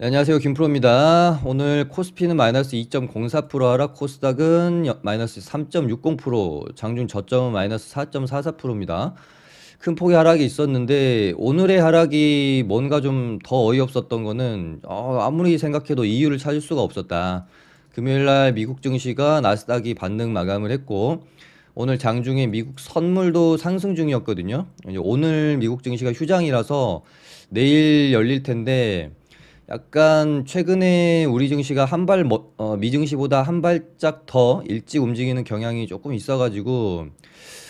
네, 안녕하세요. 김프로입니다. 오늘 코스피는 마이너스 2.04% 하락, 코스닥은 마이너스 3.60%, 장중 저점은 마이너스 4.44%입니다. 큰 폭의 하락이 있었는데 오늘의 하락이 뭔가 좀 더 어이없었던 거는 아무리 생각해도 이유를 찾을 수가 없었다. 금요일날 미국 증시가 나스닥이 반등 마감을 했고 오늘 장중에 미국 선물도 상승 중이었거든요. 이제 오늘 미국 증시가 휴장이라서 내일 열릴 텐데 약간 최근에 우리 증시가 미증시보다 한 발짝 더 일찍 움직이는 경향이 조금 있어가지고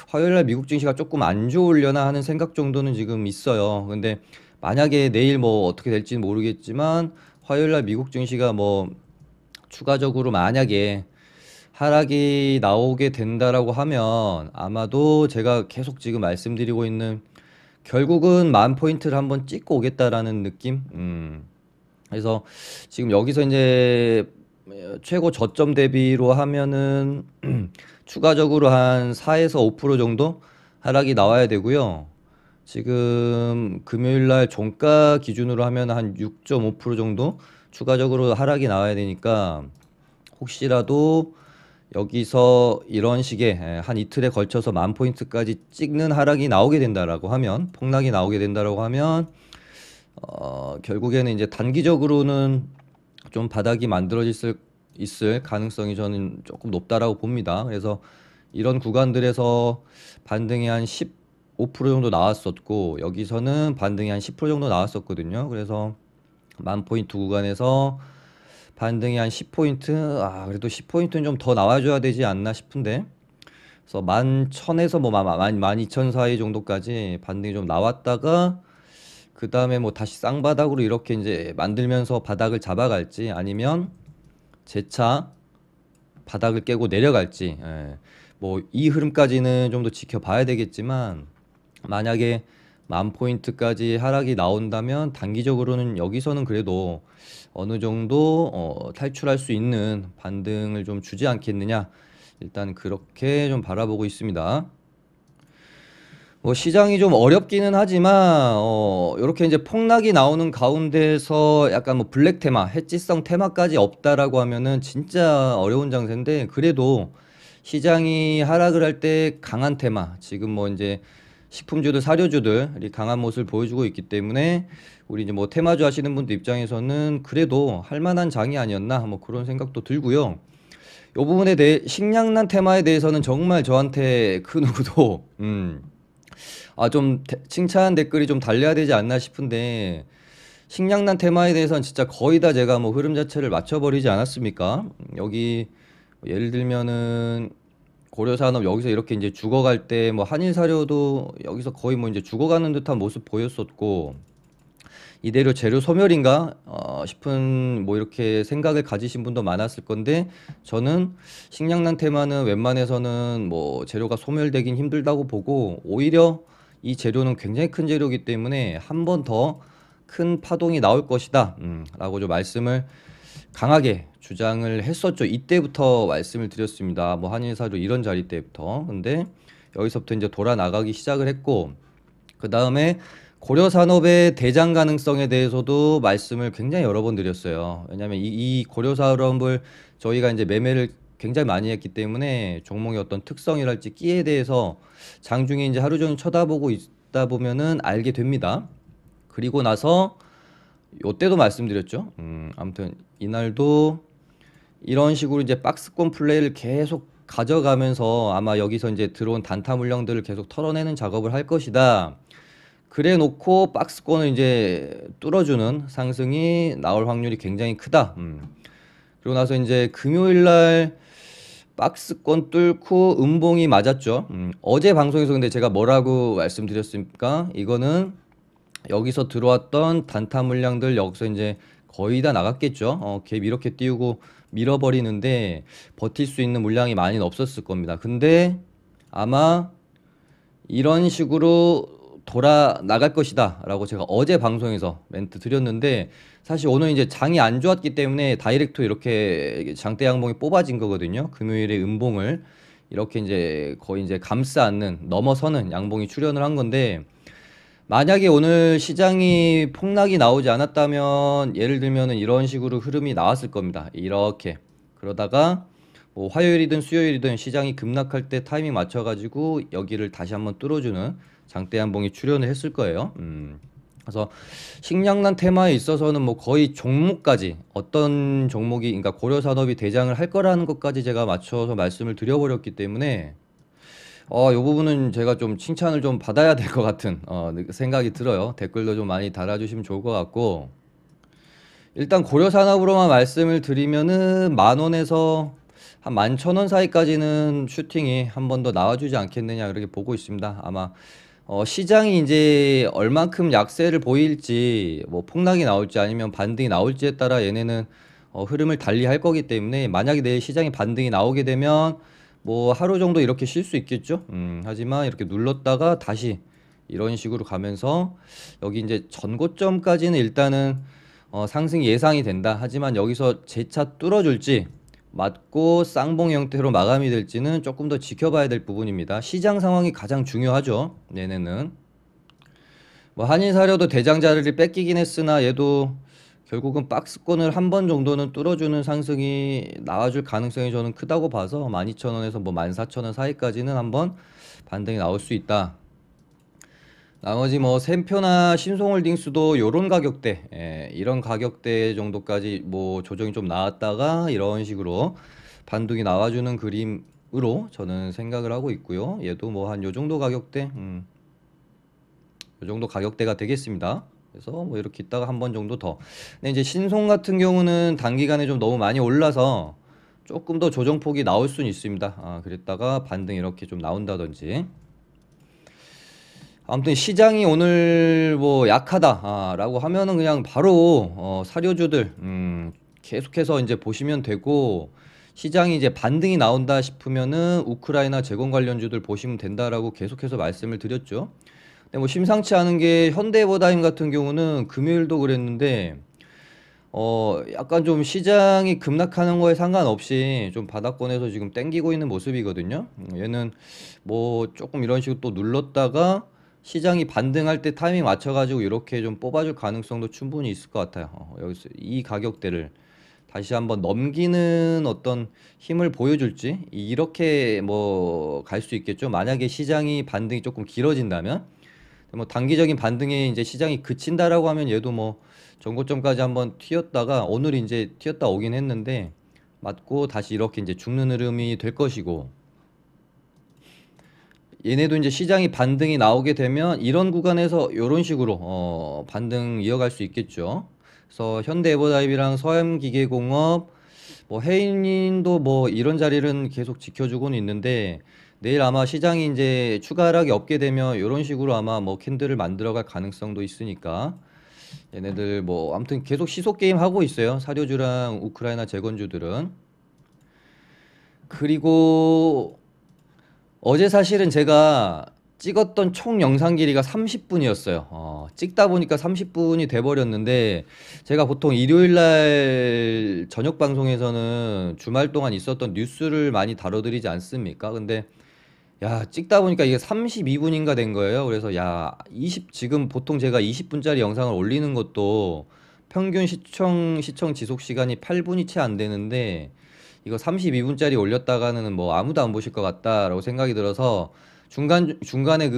화요일날 미국 증시가 조금 안 좋으려나 하는 생각 정도는 지금 있어요. 근데 만약에 내일 뭐 어떻게 될지는 모르겠지만 화요일날 미국 증시가 뭐 추가적으로 만약에 하락이 나오게 된다라고 하면 아마도 제가 계속 지금 말씀드리고 있는 결국은 만 포인트를 한번 찍고 오겠다라는 느낌? 그래서 지금 여기서 이제 최고 저점 대비로 하면은 추가적으로 한 4에서 5% 정도 하락이 나와야 되고요. 지금 금요일 날 종가 기준으로 하면 한 6.5% 정도 추가적으로 하락이 나와야 되니까 혹시라도 여기서 이런 식의 한 이틀에 걸쳐서 만 포인트까지 찍는 하락이 나오게 된다라고 하면 폭락이 나오게 된다라고 하면 결국에는 이제 단기적으로는 좀 바닥이 있을 가능성이 저는 조금 높다라고 봅니다. 그래서 이런 구간들에서 반등이 한 15% 정도 나왔었고 여기서는 반등이 한 10% 정도 나왔었거든요. 그래서 만 포인트 구간에서 반등이 한 10포인트, 그래도 10포인트는 좀 더 나와줘야 되지 않나 싶은데, 그래서 11,000에서 뭐 12,000 사이 정도까지 반등이 좀 나왔다가, 그 다음에 뭐 다시 쌍바닥으로 이렇게 이제 만들면서 바닥을 잡아갈지, 아니면 재차 바닥을 깨고 내려갈지, 뭐 이 흐름까지는 좀 더 지켜봐야 되겠지만, 만약에 만 포인트까지 하락이 나온다면 단기적으로는 여기서는 그래도 어느 정도 탈출할 수 있는 반등을 좀 주지 않겠느냐. 일단 그렇게 좀 바라보고 있습니다. 뭐 시장이 좀 어렵기는 하지만 이렇게 이제 폭락이 나오는 가운데서 약간 뭐 블랙 테마, 해지성 테마까지 없다라고 하면은 진짜 어려운 장세인데 그래도 시장이 하락을 할 때 강한 테마, 지금 뭐 이제 식품주들, 사료주들이 강한 모습을 보여주고 있기 때문에 우리 이제 뭐 테마주 하시는 분들 입장에서는 그래도 할 만한 장이 아니었나 뭐 그런 생각도 들고요. 요 부분에 대해 식량난 테마에 대해서는 정말 저한테 그 누구도 좀 칭찬 댓글이 좀 달려야 되지 않나 싶은데 식량난 테마에 대해서는 진짜 거의 다 제가 뭐 흐름 자체를 맞춰버리지 않았습니까? 여기 뭐 예를 들면은 고려산업 여기서 이렇게 이제 죽어갈 때 뭐 한일사료도 여기서 거의 뭐 이제 죽어가는 듯한 모습 보였었고 이대로 재료 소멸인가 싶은 뭐 이렇게 생각을 가지신 분도 많았을 건데 저는 식량난 테마는 웬만해서는 뭐 재료가 소멸되긴 힘들다고 보고 오히려 이 재료는 굉장히 큰 재료이기 때문에 한 번 더 큰 파동이 나올 것이다 라고 좀 말씀을 강하게 주장을 했었죠. 이때부터 말씀을 드렸습니다. 뭐 한일사료 이런 자리 때부터. 근데 여기서부터 이제 돌아 나가기 시작을 했고 그 다음에 고려산업의 대장 가능성에 대해서도 말씀을 굉장히 여러 번 드렸어요. 왜냐하면 이 고려산업을 저희가 이제 매매를 굉장히 많이 했기 때문에 종목의 어떤 특성이랄지 끼에 대해서 장중에 이제 하루 종일 쳐다보고 있다 보면은 알게 됩니다. 그리고 나서 요때도 말씀드렸죠. 아무튼 이날도 이런 식으로 이제 박스권 플레이를 계속 가져가면서 아마 여기서 이제 들어온 단타 물량들을 계속 털어내는 작업을 할 것이다. 그래 놓고 박스권을 이제 뚫어주는 상승이 나올 확률이 굉장히 크다. 그리고 나서 이제 금요일 날 박스권 뚫고 음봉이 맞았죠. 어제 방송에서 근데 제가 뭐라고 말씀드렸습니까? 이거는 여기서 들어왔던 단타 물량들 여기서 이제 거의 다 나갔겠죠. 갭 이렇게 띄우고 밀어버리는데 버틸 수 있는 물량이 많이는 없었을 겁니다. 근데 아마 이런 식으로 돌아 나갈 것이다 라고 제가 어제 방송에서 멘트 드렸는데 사실 오늘 이제 장이 안 좋았기 때문에 다이렉트 이렇게 장대 양봉이 뽑아진 거거든요. 금요일에 음봉을 이렇게 이제 거의 이제 감싸 안는 넘어서는 양봉이 출현을 한 건데 만약에 오늘 시장이 폭락이 나오지 않았다면 예를 들면은 이런 식으로 흐름이 나왔을 겁니다. 이렇게. 그러다가 뭐 화요일이든 수요일이든 시장이 급락할 때 타이밍 맞춰가지고 여기를 다시 한번 뚫어주는 장대 한봉이 출현을 했을 거예요. 그래서 식량난 테마에 있어서는 뭐 거의 종목까지 어떤 종목이 그러니까 고려산업이 대장을 할 거라는 것까지 제가 맞춰서 말씀을 드려버렸기 때문에 이 부분은 제가 좀 칭찬을 좀 받아야 될 것 같은 생각이 들어요. 댓글도 좀 많이 달아주시면 좋을 것 같고 일단 고려산업으로만 말씀을 드리면은 10,000원에서 한 11,000원 사이까지는 슈팅이 한 번 더 나와주지 않겠느냐 이렇게 보고 있습니다. 아마 시장이 이제 얼만큼 약세를 보일지 뭐 폭락이 나올지 아니면 반등이 나올지에 따라 얘네는 흐름을 달리할 거기 때문에 만약에 내일 시장이 반등이 나오게 되면 뭐 하루 정도 이렇게 쉴 수 있겠죠. 하지만 이렇게 눌렀다가 다시 이런 식으로 가면서 여기 이제 전고점까지는 일단은 상승 예상이 된다. 하지만 여기서 재차 뚫어줄지 맞고 쌍봉 형태로 마감이 될지는 조금 더 지켜봐야 될 부분입니다. 시장 상황이 가장 중요하죠. 얘네는 뭐 한일사료도 대장 자리를 뺏기긴 했으나 얘도 결국은 박스권을 한 번 정도는 뚫어주는 상승이 나와줄 가능성이 저는 크다고 봐서 12,000원에서 뭐 14,000원 사이까지는 한번 반등이 나올 수 있다. 나머지 뭐 샘표나 신송홀딩스도 요런 가격대, 이런 가격대 정도까지 뭐 조정이 좀 나왔다가 이런 식으로 반등이 나와주는 그림으로 저는 생각을 하고 있고요. 얘도 뭐 한 요 정도 가격대, 요 정도 가격대가 되겠습니다. 그래서 뭐 이렇게 있다가 한 번 정도 더. 근데 이제 신송 같은 경우는 단기간에 좀 너무 많이 올라서 조금 더 조정폭이 나올 수는 있습니다. 그랬다가 반등 이렇게 좀 나온다든지. 아무튼 시장이 오늘 뭐 약하다라고 하면은 그냥 바로 사료주들 계속해서 이제 보시면 되고 시장이 이제 반등이 나온다 싶으면은 우크라이나 재건 관련주들 보시면 된다라고 계속해서 말씀을 드렸죠. 근데 뭐 심상치 않은 게 현대해버다임 같은 경우는 금요일도 그랬는데 약간 좀 시장이 급락하는 거에 상관없이 좀 바닥권에서 지금 땡기고 있는 모습이거든요. 얘는 뭐 조금 이런 식으로 또 눌렀다가 시장이 반등할 때 타이밍 맞춰가지고 이렇게 좀 뽑아줄 가능성도 충분히 있을 것 같아요. 여기서 이 가격대를 다시 한번 넘기는 어떤 힘을 보여줄지 이렇게 뭐 갈 수 있겠죠. 만약에 시장이 반등이 조금 길어진다면 뭐 단기적인 반등에 이제 시장이 그친다라고 하면 얘도 뭐 전고점까지 한번 튀었다가 오늘 이제 튀었다 오긴 했는데 맞고 다시 이렇게 이제 죽는 흐름이 될 것이고 얘네도 이제 시장이 반등이 나오게 되면 이런 구간에서 이런 식으로 반등 이어갈 수 있겠죠. 그래서 현대에버다임이랑 서현기계공업 뭐 해인도 뭐 이런 자리는 계속 지켜주고는 있는데 내일 아마 시장이 이제 추가 하락이 없게 되면 이런 식으로 아마 뭐 캔들을 만들어갈 가능성도 있으니까 얘네들 뭐 아무튼 계속 시속 게임 하고 있어요. 사료주랑 우크라이나 재건주들은. 그리고 어제 사실은 제가 찍었던 총 영상 길이가 30분이었어요. 찍다 보니까 30분이 돼버렸는데, 제가 보통 일요일 날 저녁 방송에서는 주말 동안 있었던 뉴스를 많이 다뤄드리지 않습니까? 근데, 야, 찍다 보니까 이게 32분인가 된 거예요. 그래서, 야, 지금 보통 제가 20분짜리 영상을 올리는 것도 평균 시청 지속 시간이 8분이 채 안 되는데, 이거 32분짜리 올렸다가는 뭐 아무도 안 보실 것 같다라고 생각이 들어서 중간에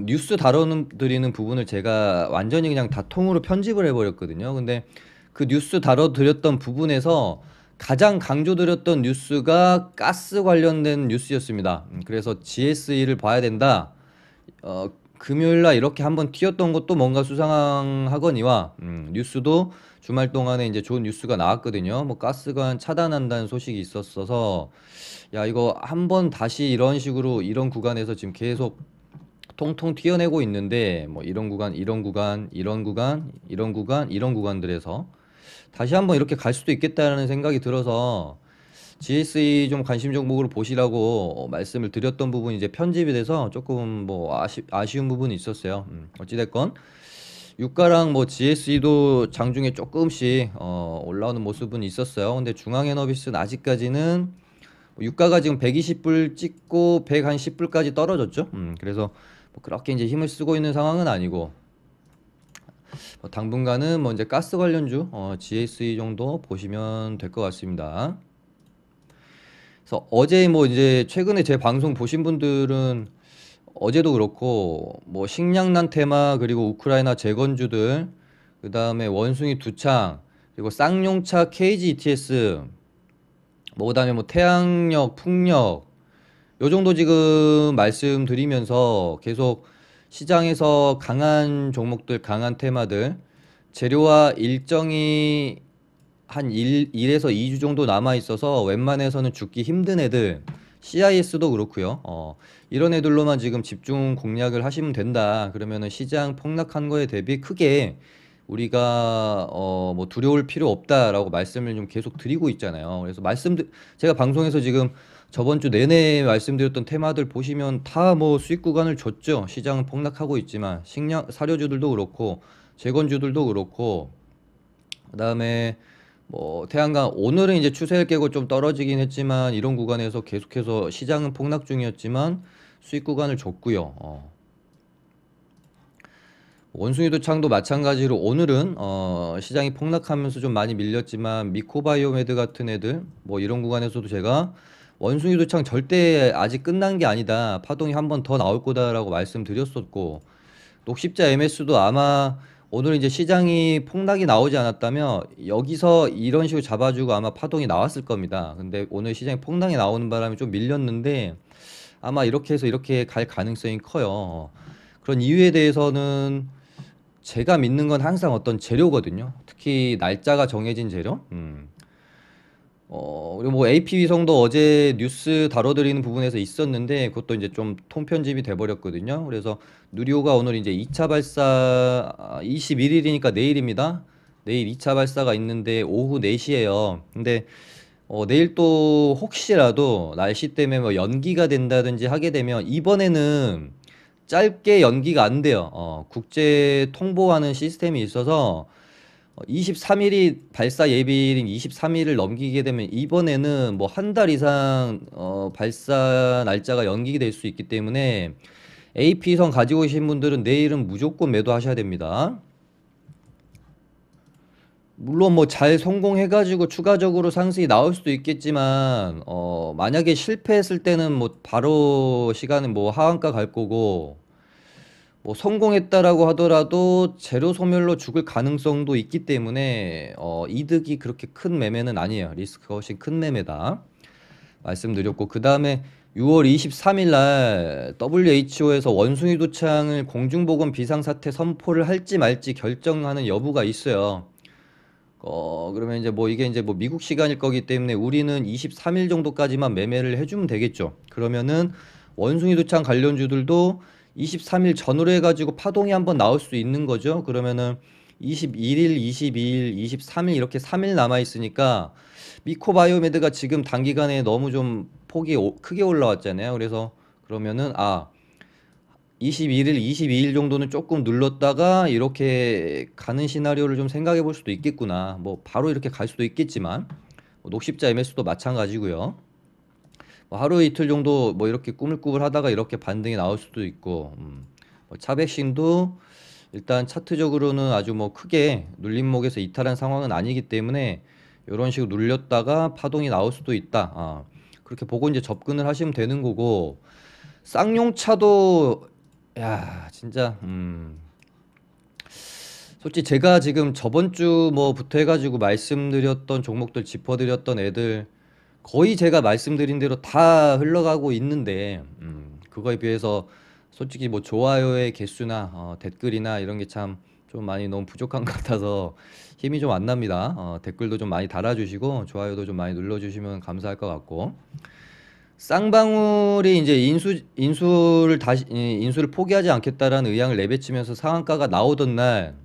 뉴스 다뤄드리는 부분을 제가 완전히 그냥 다 통으로 편집을 해버렸거든요. 근데 그 뉴스 다뤄드렸던 부분에서 가장 강조드렸던 뉴스가 가스 관련된 뉴스였습니다. 그래서 GSE를 봐야 된다. 금요일 날 이렇게 한번 튀었던 것도 뭔가 수상하거니와 뉴스도 주말 동안에 이제 좋은 뉴스가 나왔거든요. 뭐 가스관 차단한다는 소식이 있었어서 야 이거 한번 다시 이런 식으로 이런 구간에서 지금 계속 통통 튀어내고 있는데 뭐 이런 구간 이런 구간 이런 구간 이런 구간 이런 구간들에서 다시 한번 이렇게 갈 수도 있겠다라는 생각이 들어서 GSE 좀 관심 종목으로 보시라고 말씀을 드렸던 부분이 이제 편집이 돼서 조금 뭐 아쉬운 부분이 있었어요. 어찌됐건 유가랑 뭐 GSE도 장중에 조금씩 올라오는 모습은 있었어요. 근데 중앙에너비스는 아직까지는 유가가 지금 120불 찍고 110불까지 떨어졌죠. 그래서 뭐 그렇게 이제 힘을 쓰고 있는 상황은 아니고 당분간은 뭐 이제 가스 관련주 GSE 정도 보시면 될 것 같습니다. 그래서 어제 뭐 이제 최근에 제 방송 보신 분들은 어제도 그렇고 뭐 식량난 테마 그리고 우크라이나 재건주들 그다음에 원숭이 두창 그리고 쌍용차 KG ETS 뭐 그다음에 뭐 태양력 풍력 요 정도 지금 말씀드리면서 계속 시장에서 강한 종목들 강한 테마들 재료와 일정이 한 1에서 2주 정도 남아 있어서 웬만해서는 죽기 힘든 애들 CIS도 그렇고요. 이런 애들로만 지금 집중 공략을 하시면 된다. 그러면은 시장 폭락한 거에 대비 크게 우리가 뭐 두려울 필요 없다라고 말씀을 좀 계속 드리고 있잖아요. 그래서 제가 방송에서 지금 저번 주 내내 말씀드렸던 테마들 보시면 다 뭐 수익 구간을 줬죠. 시장은 폭락하고 있지만 식량 사료주들도 그렇고 재건주들도 그렇고 그다음에 뭐 태양광 오늘은 이제 추세를 깨고 좀 떨어지긴 했지만 이런 구간에서 계속해서 시장은 폭락 중이었지만 수익 구간을 줬고요. 원숭이도 창도 마찬가지로 오늘은 시장이 폭락하면서 좀 많이 밀렸지만 미코바이오메드 같은 애들 뭐 이런 구간에서도 제가 원숭이도 창 절대 아직 끝난 게 아니다. 파동이 한 번 더 나올 거다라고 말씀드렸었고 녹십자 MS도 아마 오늘 이제 시장이 폭락이 나오지 않았다면 여기서 이런 식으로 잡아주고 아마 파동이 나왔을 겁니다. 근데 오늘 시장이 폭락이 나오는 바람에 좀 밀렸는데 아마 이렇게 해서 이렇게 갈 가능성이 커요. 그런 이유에 대해서는 제가 믿는 건 항상 어떤 재료거든요. 특히 날짜가 정해진 재료. 그리고 뭐 AP 위성도 어제 뉴스 다뤄드리는 부분에서 있었는데 그것도 이제 좀 통편집이 돼버렸거든요. 그래서 누리호가 오늘 이제 2차 발사 21일이니까 내일입니다. 내일 2차 발사가 있는데 오후 4시에요. 근데 내일 또 혹시라도 날씨 때문에 뭐 연기가 된다든지 하게 되면 이번에는 짧게 연기가 안 돼요. 국제 통보하는 시스템이 있어서 23일이 발사 예비일인 23일을 넘기게 되면 이번에는 뭐 한 달 이상 발사 날짜가 연기가 될 수 있기 때문에 AP선 가지고 계신 분들은 내일은 무조건 매도하셔야 됩니다. 물론 뭐 잘 성공해가지고 추가적으로 상승이 나올 수도 있겠지만 만약에 실패했을 때는 뭐 바로 시간은 뭐 하한가 갈 거고 뭐 성공했다라고 하더라도 재료 소멸로 죽을 가능성도 있기 때문에 이득이 그렇게 큰 매매는 아니에요. 리스크가 훨씬 큰 매매다 말씀드렸고 그 다음에 6월 23일 날 WHO에서 원숭이 도창을 공중보건 비상사태 선포를 할지 말지 결정하는 여부가 있어요. 그러면 이제 뭐 이게 이제 뭐 미국 시간일 거기 때문에 우리는 23일 정도까지만 매매를 해주면 되겠죠. 그러면은 원숭이 도창 관련주들도 23일 전후로 해가지고 파동이 한번 나올 수 있는 거죠. 그러면은 21일, 22일, 23일 이렇게 3일 남아 있으니까 미코바이오메드가 지금 단기간에 너무 좀 폭이 크게 올라왔잖아요. 그래서 그러면은 21일, 22일 정도는 조금 눌렀다가 이렇게 가는 시나리오를 좀 생각해 볼 수도 있겠구나. 뭐 바로 이렇게 갈 수도 있겠지만 뭐 녹십자 MS도 마찬가지고요. 뭐 하루 이틀 정도 뭐 이렇게 꾸물꾸물 하다가 이렇게 반등이 나올 수도 있고 뭐 차백신도 일단 차트적으로는 아주 뭐 크게 눌림목에서 이탈한 상황은 아니기 때문에 이런 식으로 눌렸다가 파동이 나올 수도 있다. 그렇게 보고 이제 접근을 하시면 되는 거고 쌍용차도 야 진짜 솔직히 제가 지금 저번 주 뭐부터 해가지고 말씀드렸던 종목들 짚어드렸던 애들 거의 제가 말씀드린 대로 다 흘러가고 있는데 그거에 비해서 솔직히 뭐 좋아요의 개수나 댓글이나 이런 게 참 좀 많이 너무 부족한 것 같아서 힘이 좀 안 납니다. 댓글도 좀 많이 달아주시고 좋아요도 좀 많이 눌러주시면 감사할 것 같고 쌍방울이 이제 인수를 포기하지 않겠다라는 의향을 내비치면서 상한가가 나오던 날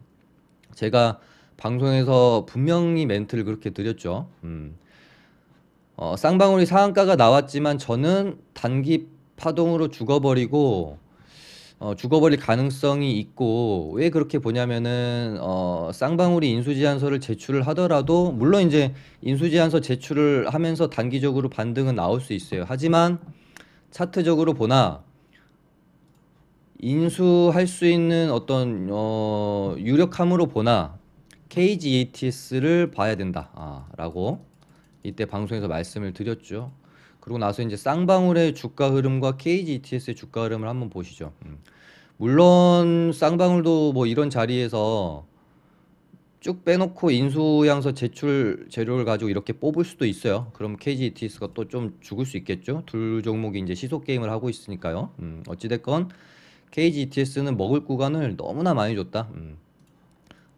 제가 방송에서 분명히 멘트를 그렇게 드렸죠. 쌍방울이 상한가가 나왔지만 저는 단기 파동으로 죽어버릴 가능성이 있고 왜 그렇게 보냐면은 쌍방울이 인수제안서를 제출을 하더라도 물론 이제 인수제안서 제출을 하면서 단기적으로 반등은 나올 수 있어요. 하지만 차트적으로 보나 인수할 수 있는 어떤 유력함으로 보나 KGETS를 봐야 된다. 라고 이때 방송에서 말씀을 드렸죠. 그리고 나서 이제 쌍방울의 주가 흐름과 KGETS의 주가 흐름을 한번 보시죠. 물론 쌍방울도 뭐 이런 자리에서 쭉 빼놓고 인수양서 제출 재료를 가지고 이렇게 뽑을 수도 있어요. 그럼 KGETS가 또 좀 죽을 수 있겠죠. 둘 종목이 이제 시속 게임을 하고 있으니까요. 어찌됐건 KGETS는 먹을 구간을 너무나 많이 줬다.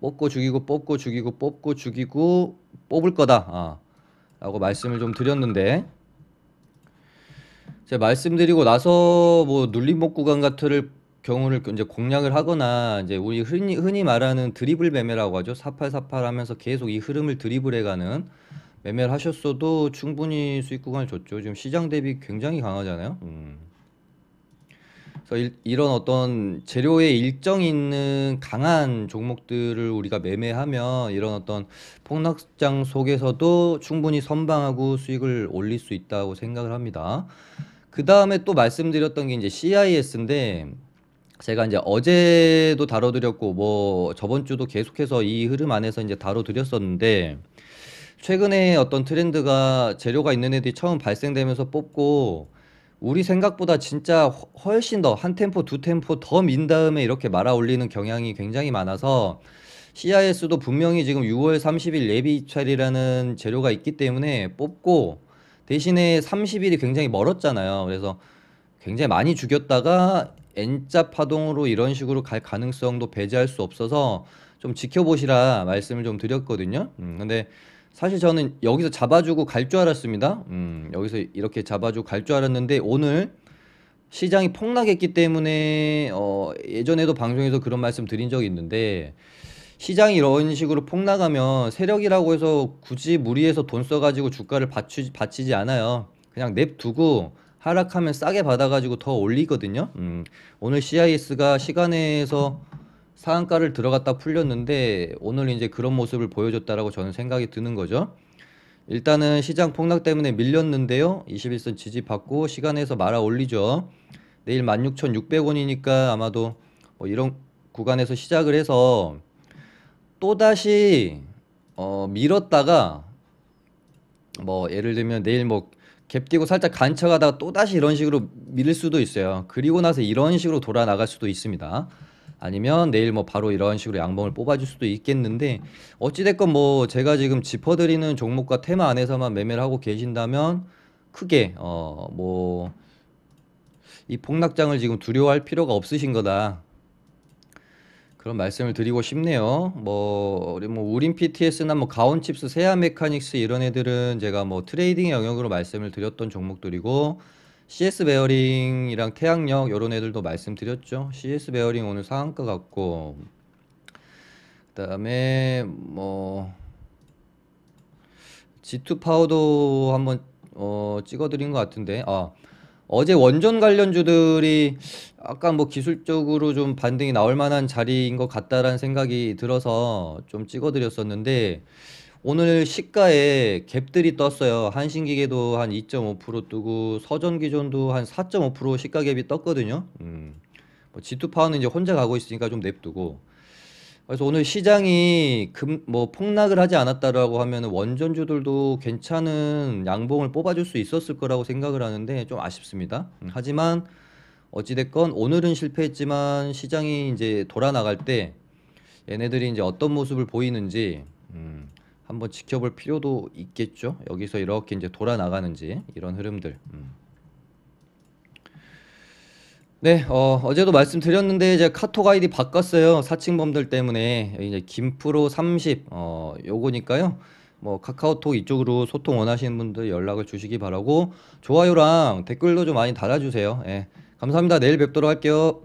뽑고 죽이고 뽑고 죽이고 뽑고 죽이고 뽑을 거다. 라고 말씀을 좀 드렸는데 제가 말씀드리고 나서 뭐 눌림목 구간 같은 경우를 이제 공략을 하거나 이제 우리 흔히 말하는 드리블 매매라고 하죠. 4848 하면서 계속 이 흐름을 드리블해가는 매매를 하셨어도 충분히 수익 구간을 줬죠. 지금 시장 대비 굉장히 강하잖아요. 그래서 이런 어떤 재료에 일정이 있는 강한 종목들을 우리가 매매하면 이런 어떤 폭락장 속에서도 충분히 선방하고 수익을 올릴 수 있다고 생각을 합니다. 그 다음에 또 말씀드렸던 게 이제 CIS인데 제가 이제 어제도 다뤄드렸고 뭐 저번 주도 계속해서 이 흐름 안에서 이제 다뤄드렸었는데 최근에 어떤 트렌드가 재료가 있는 애들이 처음 발생되면서 뽑고 우리 생각보다 진짜 훨씬 더 한 템포 두 템포 더 민 다음에 이렇게 말아 올리는 경향이 굉장히 많아서 CIS도 분명히 지금 6월 30일 예비 입찰이라는 재료가 있기 때문에 뽑고 대신에 30일이 굉장히 멀었잖아요. 그래서 굉장히 많이 죽였다가 N자 파동으로 이런 식으로 갈 가능성도 배제할 수 없어서 좀 지켜보시라 말씀을 좀 드렸거든요. 근데 사실 저는 여기서 잡아주고 갈 줄 알았습니다. 여기서 이렇게 잡아주고 갈 줄 알았는데 오늘 시장이 폭락했기 때문에 예전에도 방송에서 그런 말씀 드린 적이 있는데 시장이 이런 식으로 폭락하면 세력이라고 해서 굳이 무리해서 돈 써가지고 주가를 받치지 않아요. 그냥 냅두고 하락하면 싸게 받아가지고 더 올리거든요. 오늘 CIS가 시간에서 상한가를 들어갔다 풀렸는데 오늘 이제 그런 모습을 보여줬다라고 저는 생각이 드는 거죠. 일단은 시장 폭락 때문에 밀렸는데요. 21선 지지 받고 시간에서 말아 올리죠. 내일 16,600원이니까 아마도 뭐 이런 구간에서 시작을 해서 또다시 밀었다가 뭐 예를 들면 내일 뭐 갭 띄고 살짝 간척하다가 또다시 이런 식으로 밀릴 수도 있어요. 그리고 나서 이런 식으로 돌아 나갈 수도 있습니다. 아니면 내일 뭐 바로 이런 식으로 양봉을 뽑아줄 수도 있겠는데 어찌됐건 뭐 제가 지금 짚어드리는 종목과 테마 안에서만 매매를 하고 계신다면 크게 뭐 이 폭락장을 지금 두려워할 필요가 없으신 거다. 그런 말씀을 드리고 싶네요. 뭐 우리 뭐 우린 PTS나 뭐 가온칩스, 세아 메카닉스 이런 애들은 제가 뭐 트레이딩 영역으로 말씀을 드렸던 종목들이고 CS 베어링이랑 태양력 이런 애들도 말씀드렸죠. CS 베어링 오늘 상한가 같고 그다음에 뭐 G2 파워도 한번 찍어드린 것 같은데 어제 원전 관련주들이 아까 뭐 기술적으로 좀 반등이 나올 만한 자리인 것 같다라는 생각이 들어서 좀 찍어드렸었는데 오늘 시가에 갭들이 떴어요. 한신기계도 한 2.5% 뜨고 서전기전도 한 4.5% 시가 갭이 떴거든요. 뭐 G2 파워는 이제 혼자 가고 있으니까 좀 냅두고. 그래서 오늘 시장이 뭐 폭락을 하지 않았다라고 하면 원전주들도 괜찮은 양봉을 뽑아줄 수 있었을 거라고 생각을 하는데 좀 아쉽습니다. 하지만 어찌됐건 오늘은 실패했지만 시장이 이제 돌아 나갈 때 얘네들이 이제 어떤 모습을 보이는지 한번 지켜볼 필요도 있겠죠. 여기서 이렇게 이제 돌아 나가는지 이런 흐름들. 네, 어제도 말씀드렸는데 제가 카톡 아이디 바꿨어요. 사칭범들 때문에 이제 김프로 30 요거니까요. 뭐 카카오톡 이쪽으로 소통 원하시는 분들 연락을 주시기 바라고 좋아요랑 댓글도 좀 많이 달아주세요. 예, 감사합니다. 내일 뵙도록 할게요.